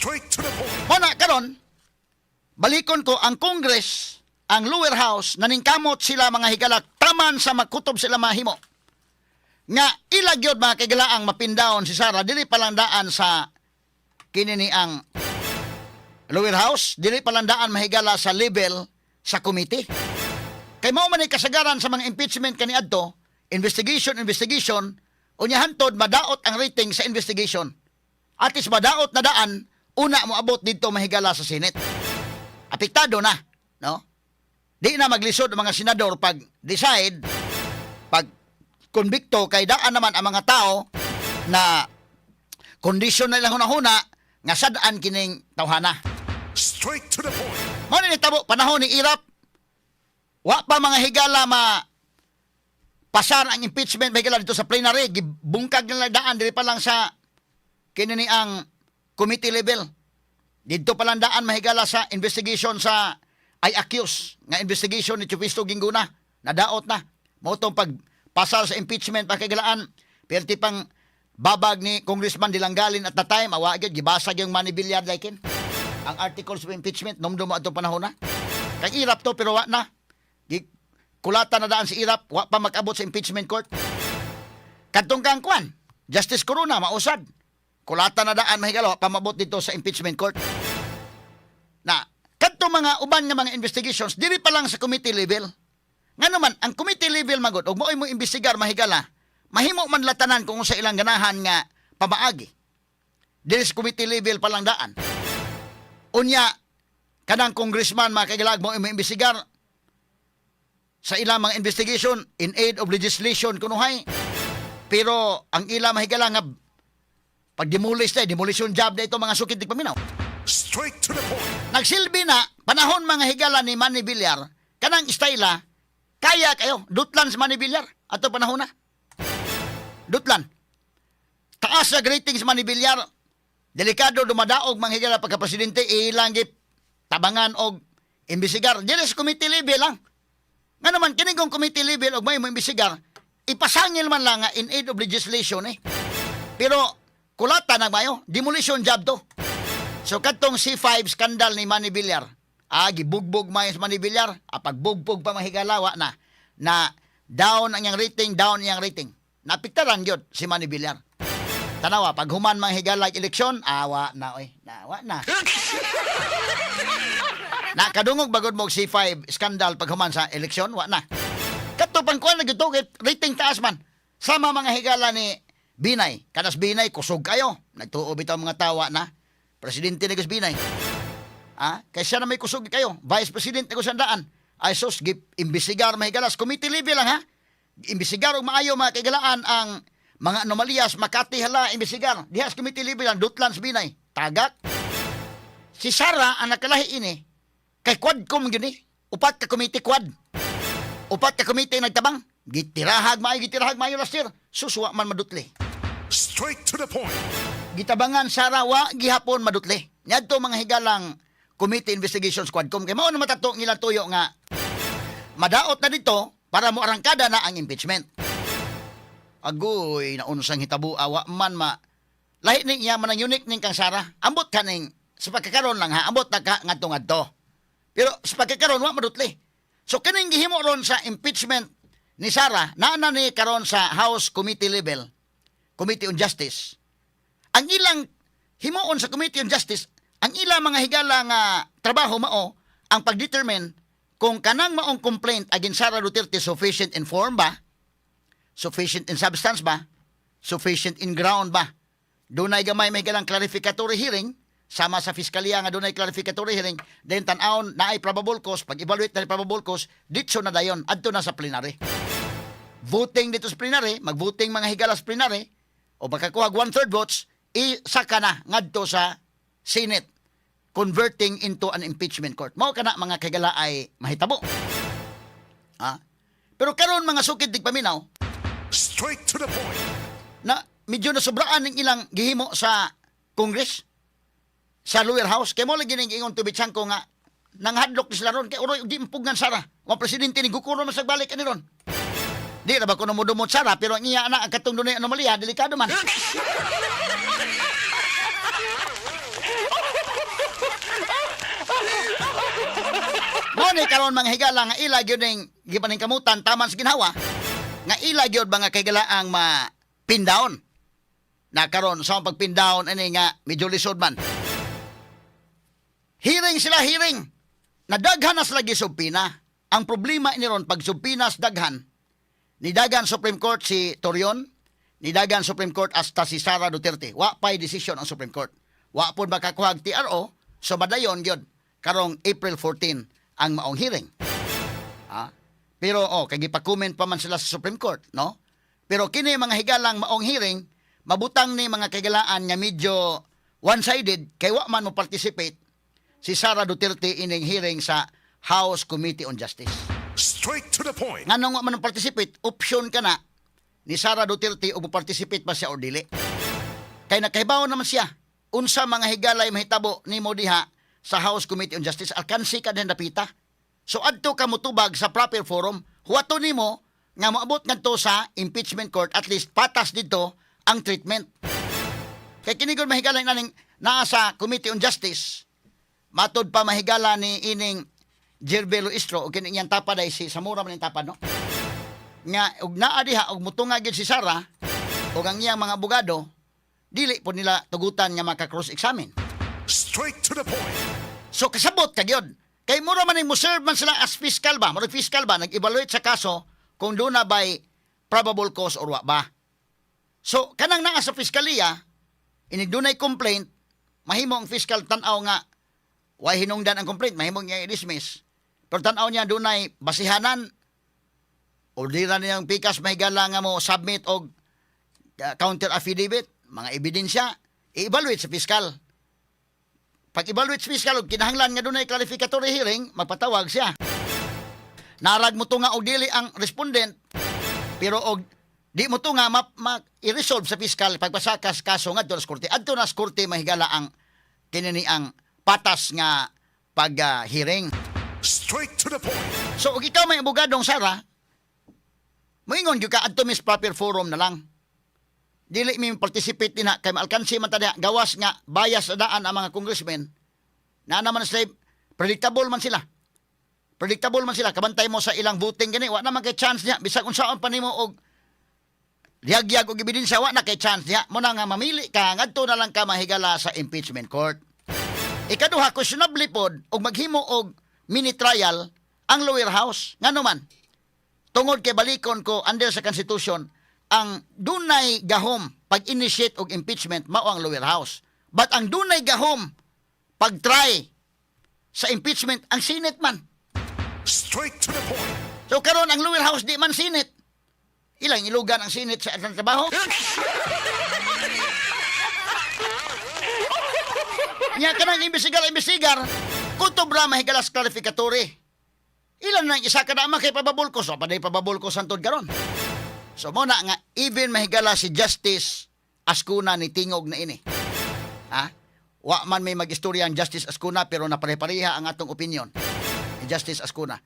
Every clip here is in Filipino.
Straight to the point. Muna karon, balikon ko ang Congress, ang lower house, naningkamot sila mga higala taman sa magkutob sila mahimo. Nga ilagyod mga kigalaang mapindawon si Sara, dili palandaan sa kinini ang lower house, dili palandaan mahigala sa level sa committee. Kay mao man ay kasagaran sa mga impeachment kaniadto, investigation, unya hantod madaot ang rating sa investigation. At is madaot na daan, una mo abot dito mahigala sa Senate. Apektado na, no? Di na maglisod ang mga senador pag decide, pag konbikto, kay daan naman ang mga tao na kondisyon na ilang hunahuna nga sadaan kining tawhana. Straight to the point. Mao ni tabo panahon ni Irap, wa pa mga higala pasar ang impeachment mahigala dito sa plenary, gibungkag nila daan dili pa lang sa kinini ang committee level. Dito pa lang daan mahigala sa investigation sa I accuse nga investigation ni Chupisto Gingguna, nadaot na. Mao tong pagpasal sa impeachment pakigalaan, perti pang babag ni Congressman Dilanggalin at the time, awa gyud gibasag yung Manny Villar daykin. Ang articles of impeachment numdum adto panahon na. Kay Irap to pero wa na. Kulata na daan si Irap, wa pa mag-abot sa impeachment court. Kadtong kang kwan, Justice Corona mausad. Kulata na daan mahigala pa mabot dito sa impeachment court. Na kadto mga uban nga mga investigations diri pa lang sa committee level. Ngano man ang committee level magud ug mo'y mo imbestigar mahigala, mahimo man latanan kung sa ilang ganahan nga pamaagi. Diri sa committee level pa lang daan. Unya kanang congressman makagilag mo imbestigar sa ilang mga investigation in aid of legislation kunuhay. Pero ang ila mahigala nga pag demolition job na ito mga sukit di paminaw. Straight to the point. Nagsilbi na panahon mga higala ni Manny Villar, kanang istayla, kaya kayo, dutlan sa Manny Villar, ato panahon na. Dutlan. Taas sa ratings Manny Villar, delikado dumadaog mga higala pagka-presidente, ilang tabangan og imbisigar. Dili sa committee level lang. Nga naman, kinigong committee level og may mo imbisigar, ipasangil man lang nga in aid of legislation eh. Pero, kulata na mayo, demolition job to. So katong C5 skandal ni Manny Villar, gibugbog mayo sa Manny Villar, pagbugbog pa mahigalawa na down ang rating, Napiktaran gyud si Manny Villar. Tanawa, pag human mahigala eleksyon, awa na oy, nawa na. Nakadungog bagod mo C5 skandal pag human sa eleksyon, wa na. Kato pang kuan nagito rating taas man. Sama mga higala ni Binay, kanas Binay, kusog kayo. Nagtuo bitaw mga tawa na. Presidente ni Gus Binay. Kaya siya na may kusog kayo. Vice President ni Gusandaan. Ay sus, imbisigar mahigalas. Committee level lang ha. Imbisigar o maayo mga kaigalaan ang mga anomaliyas. Makati hala, imbisigar. Dihas committee level lang. Dutlan si Binay. Tagak. Si Sara, ang nakalahi ini, kay Quadcom yun eh. Upat ka committee quad. Upat ka committee nagtabang. Gitirahag maayo last year. Suswa man madutli. Straight to the point. Gitabangan Sarawa gihapon madutli. Nyadto mga higalang Committee Investigation Squadcom kay mao na matato nila tuyo nga madaot na dito para mo arangkada na ang impeachment. Agoy naunsang hitabo awa man lahi ning iya man ang unique ning kang Sara. Ambot kaning sa pagkakaron lang ha, ambot na ka ngadto. Pero sa pagkakaron wa madutli. So kaning gihimo ron sa impeachment ni Sara naa na ni karon sa House Committee level, Committee on Justice. Ang ilang himuon sa Committee on Justice, ang ilang mga higala nga trabaho mao ang pagdetermine kung kanang maong complaint against Sara Duterte sufficient in form ba, sufficient in substance ba, sufficient in ground ba. Dunay gamay may higalang clarificatory hearing sama sa fiskalya nga dunay clarificatory hearing, then tan-awon na ay probable cause, pag-evaluate na probable cause, ditso na dayon adto na sa plenary. Voting dito sa plenary, mag-voting mga higala sa plenary, o makakuha 1/3 votes, isaka na ngadto sa Senate, converting into an impeachment court. Mao kana mga kagala ay mahitabo. Pero karon mga sukid tigpaminaw, Straight to the point. na medyo nasubraan ng ilang gihimo sa Congress, sa lower house, kay mo lagi ning ingon to Bichanko nga nanghadlok ni sila ron kay uroy di impugan Sara. Wa presidente ni Gukuro masagbalik ani ron. Di na ba ko namudumot Sara pero ang iya na ang katong dunay anomalya delikado man. Gani karon mga higala nga ila gyud ning gipaning kamutan taman sa ginhawa nga ila gyud mga kahigalaang mapindaon. Na karon sa pagpindaon ani nga medyo lisod man. Hearing sila hearing. Nadaghan na sila gisubpina. Ang problema ini ron pag subpinas daghan, nidagan Supreme Court si Torion, nidagan Supreme Court hasta si Sara Duterte. Wa pay decision ang Supreme Court. Wa pod makakuha og TRO, so madayon gyud karong April 14 ang maong hearing. Pero kay gipa-comment pa man sila sa Supreme Court, no? Pero kini mga higalang maong hearing, mabutang ni mga kagalaan nga medyo one-sided kay wa man mo participate si Sara Duterte ining hearing sa House Committee on Justice. Straight to the point. Nga nga man participate, option ka na ni Sara Duterte o participate pa siya o dili. Kay nakahibaw naman siya. Unsa mga higalay mahitabo ni mo diha sa House Committee on Justice, alkansi ka din napita. So adto ka mutubag sa proper forum, huwato nimo nga moabot ngadto sa impeachment court, at least patas dito ang treatment. Kay kini gud mahigalay naning naa sa Committee on Justice, matod pa mahigala ni ining Gerbelo Istro o kini iyang tapad ay si Samura man ang tapad, no? Nga og naa diha og mutunga gyud si Sara og ang iyang mga abogado, dili po nila tugutan nga maka-cross examine. Straight to the point. So kasabot ka gyud. Kay mura man ning mo-serve man sila as fiscal ba? Mura fiscal ba nag-evaluate sa kaso kung doon na by probable cause or wa ba. So kanang naa sa fiskaliya, inig dunay complaint, mahimo ang fiscal tan-aw nga way hinungdan ang complaint, mahimong niya i-dismiss. Pero tanaw niya dunay basihanan o dira niyang pikas mahigala nga mo submit og counter affidavit, mga ebidensya, i-evaluate sa fiscal. Pag evaluate sa fiscal og kinahanglan nga dunay clarificatory hearing, magpatawag siya. Narag mo to nga og dili ang respondent, pero og di mo to nga i-resolve sa fiscal pagpasakas kaso ngadto sa korte. Adto na sa korte mahigala ang kinini ang patas nga pag-hearing. Straight to the point. So, kung ikaw may abogadong Sara, moingon gyud ka adto mis proper forum na lang. Dili mi participate din kay maalkansi man tada gawas nga bias na daan ang mga congressmen. Na naman sila predictable man sila. Predictable man sila, kabantay mo sa ilang voting gani, wa naman kay chance niya bisag unsaon pa nimo og lihagyag og ebidensya, wa na kay chance niya. Mo na nga mamili ka ngadto na lang ka mahigala sa impeachment court. Ikaduha, questionably pod og maghimo og mini trial ang lower house. Ngano man, tungod kay balikon ko under sa Constitution, ang dunay gahom pag-initiate og impeachment mao ang lower house. But ang dunay gahom pag-try sa impeachment ang Senate man. Straight to the point. So karon ang lower house di man Senate. Ilang ilugan ang Senate sa atang trabaho? Nya kanang imbestigar, kutob ra mahigalas clarificatory. Ilan na isa ka na kay pababulkos, o paday pababulkos antod karon. So mo na nga even mahigala si Justice Ascuna ni tingog na ini. Wa man may magistorya ang Justice Ascuna pero napare-pareha ang atong opinion ni Justice Ascuna.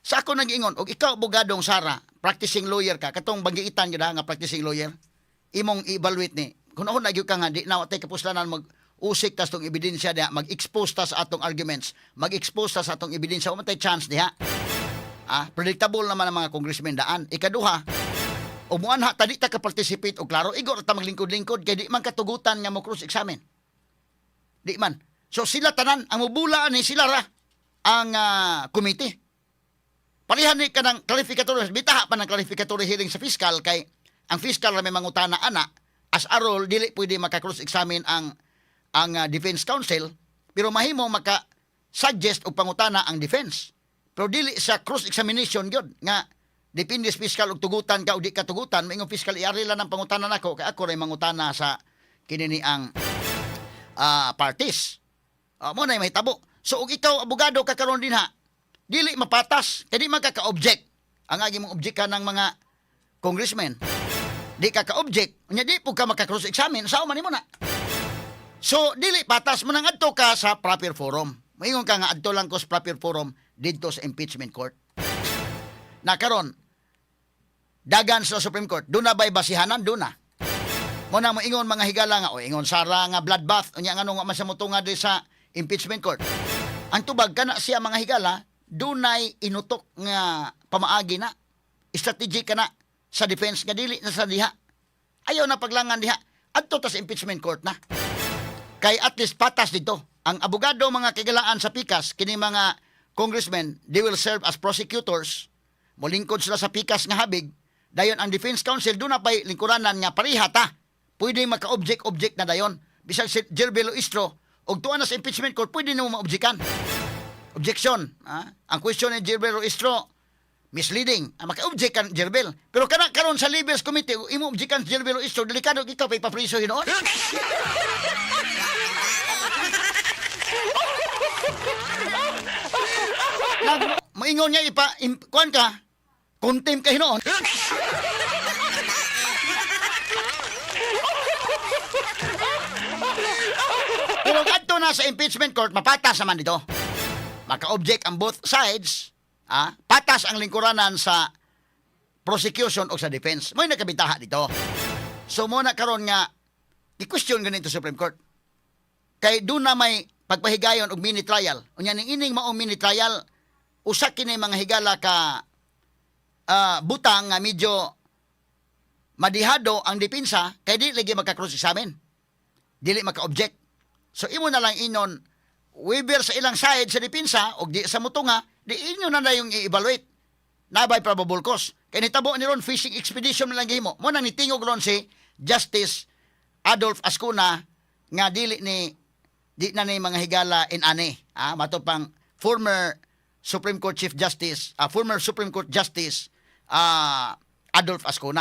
Sa ako nag-ingon, og ikaw abogadong Sara, practicing lawyer ka, katong banggiitan gyud nga practicing lawyer, imong i-evaluate ni. Kung ako nagyud ka nga di na tay kapuslanan usik tas tong ebidensya diha, mag-expose ta sa atong arguments, mag-expose ta sa atong ebidensya, umatay chance diha. Predictable naman ang mga congressmen daan. Ikaduha, umuan ha, tadi ta ka-participate o klaro, igor ta maglingkod-lingkod, kay di man katugutan nga mo cross-examine. Di man. So sila tanan, ang mubulaan ni sila ra, ang committee. Palihan ni ka ng clarificatory, bitaha pa ng clarificatory hearing sa fiscal, kay ang fiscal na may mangutana ana, as a rule, dili pwede maka-cross-examine ang defense counsel, pero mahimo maka-suggest o pangutana ang defense. Pero dili sa cross-examination gyud nga depende sa fiscal og tugutan ka o di ka tugutan, maingong fiscal iari lang ng pangutana nako kay ako ray mangutana sa kinini ang parties. Mo na mahitabo. So og ikaw abogado ka karon din ha, dili mapatas, kay di magkaka-object. Ang agi mong object ka ng mga congressmen. Di ka ka-object, nya di po ka maka-cross-examine, sao man nimo na. So, dili patas mo nang adto ka sa proper forum. Moingon ka nga adto lang ko sa proper forum didto sa impeachment court. Na karon dagan sa Supreme Court, doon na ba'y basihanan? Doon na. Muna mo ingon mga higala nga, o ingon Sara nga bloodbath, o nga nga man sa mutunga di sa impeachment court. Ang tubag ka na siya mga higala, dunay inutok nga pamaagi na strategy ka na sa defense nga dili na sa diha. Ayaw na paglangan diha. Adto ta sa impeachment court na. Kay at least patas dito. Ang abogado mga kagalaan sa pikas, kini mga congressmen, they will serve as prosecutors. Molingkod sila sa pikas nga habig. Dayon ang defense counsel doon na pa'y lingkuranan nga parihata. Pwede maka-object na dayon. Bisag si Jerbelo Istro, og tuan na sa impeachment court, pwede na mo ma-objectan. Objection. Ang question ni Jerbelo Istro, misleading. Maka-object kan Jerbel. Pero karon sa Libels Committee, imo objectan Jerbelo Istro, delikado ikaw pa'y papriso hinoon. Maingon niya kuan ka, contempt ka hinoon. Pero kadto na sa impeachment court, mapatas naman dito. Maka-object ang both sides, patas ang lingkuranan sa prosecution o sa defense. Mo'y nakabitaha dito. So muna karon nga, i-question ganito sa Supreme Court. Kay doon na may pagpahigayon og mini trial. Unya ning ining mao mini trial, usa kini mga higala ka butang nga medyo madihado ang depensa kay di lagi magka-cross examine. Dili maka-object. So imo na lang inon waiver sa ilang side sa depensa og di sa mutunga, di inyo na yung i-evaluate. Nabay probable cause. Kay nitabo ni ron fishing expedition na lang gihimo. Mo nang nitingog ron si Justice Adolf Ascuna nga di na ni mga higala in ani. Mato pang former Supreme Court Chief Justice, former Supreme Court Justice Adolf Ascuna.